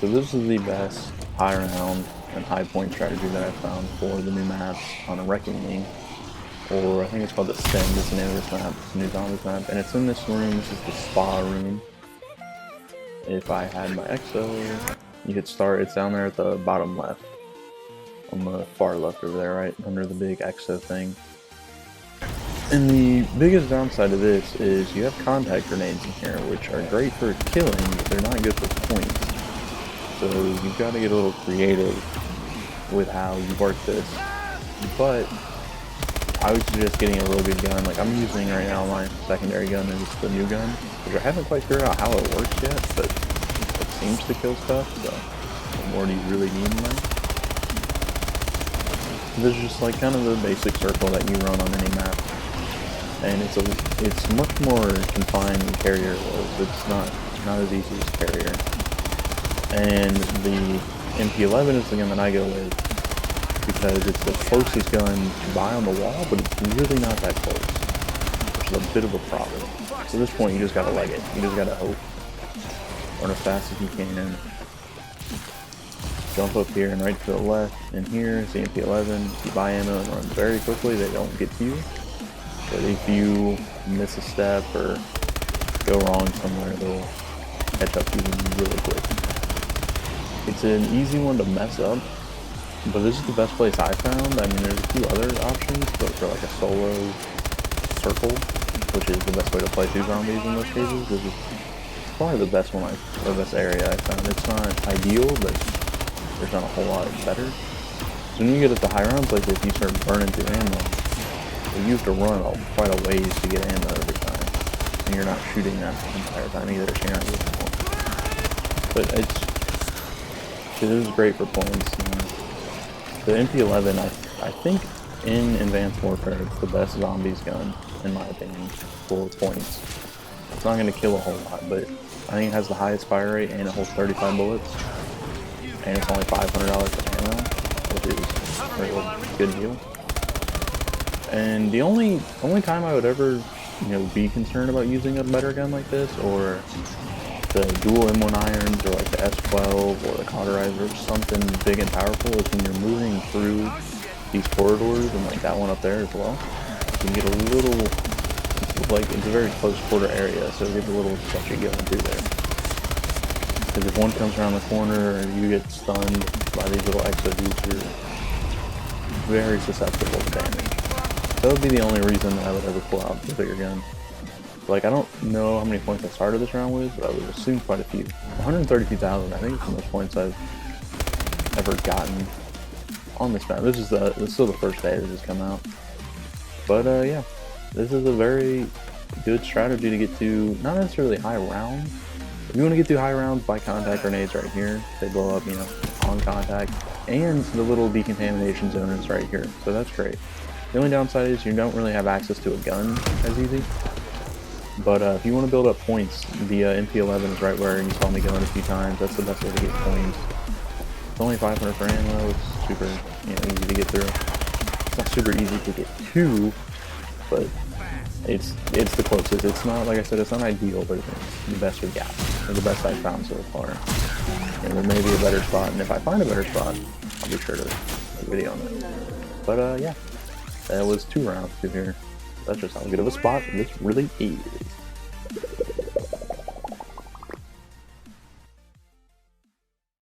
So this is the best high round and high point strategy that I've found for the new maps on a Wrecking League. Or I think it's called Descent, is the name of this map. It's a new zombies map. And it's in this room. This is the spa room. If I had my EXO, you could start. It's down there at the bottom left. On the far left over there, right under the big EXO thing. And the biggest downside of this is you have contact grenades in here, which are great for killing, but they're not good for points. So you've got to get a little creative with how you work this. But I would suggest getting a real good gun. Like I'm using right now, my secondary gun is the new gun, which I haven't quite figured out how it works yet, but it seems to kill stuff, so what more do you really need in there? This is just like kind of the basic circle that you run on any map. And it's much more confined than Carrier was. It's not as easy as Carrier. And the MP11 is the gun that I go with because it's the closest gun to buy on the wall, but it's really not that close, which is a bit of a problem. So at this point, you just gotta leg it. You just gotta hope. Run as fast as you can. Jump up here and right to the left. And here is the MP11. If you buy ammo and run very quickly, they don't get to you. But if you miss a step or go wrong somewhere, they'll catch up to you really quick. It's an easy one to mess up, but this is the best place I found. I mean, there's a few other options, but for like a solo circle, which is the best way to play two zombies in most cases, this is probably the best one, the best area I found. It's not ideal, but there's not a whole lot better. So when you get at the high rounds like this, you start burning through ammo. You have to run quite a ways to get ammo every time, and you're not shooting that the entire time either, so you're not getting more. But it is great for points. You know. The MP11, I think in Advanced Warfare, it's the best zombies gun, in my opinion, for points. It's not going to kill a whole lot, but I think it has the highest fire rate, and it holds 35 bullets, and it's only $500 for ammo, which is a real good deal. And the only time I would ever, be concerned about using a better gun like this, or the dual M1 irons, or like the S12, or the cauterizer, or something big and powerful, is when you're moving through these corridors, and like that one up there as well. You can get a little, it's a very close quarter area, so it gets a little sketchy going through there. Because if one comes around the corner, or you get stunned by these little EXO dudes, you're very susceptible to damage. That would be the only reason that I would ever pull out the bigger gun. Like, I don't know how many points I started this round with, but I would assume quite a few. 132,000, I think it's the most points I've ever gotten on this map. This is still the first day this has come out. But yeah, this is a very good strategy to get to, not necessarily high rounds. If you want to get to high rounds, buy contact grenades right here. They blow up, on contact. And the little decontamination zone is right here, so that's great. The only downside is you don't really have access to a gun as easy. But if you want to build up points, the MP11 is right where you saw me going a few times. That's the best way to get points. It's only 500 for ammo. It's super easy to get through. It's not super easy to get to, but it's the closest. It's not, like I said, it's not ideal, but it's the best we got. Or the best I've found so far. And there may be a better spot, and if I find a better spot, I'll be sure to make a video on it. But yeah. That was 2 rounds through here. That's just how good of a spot this really is.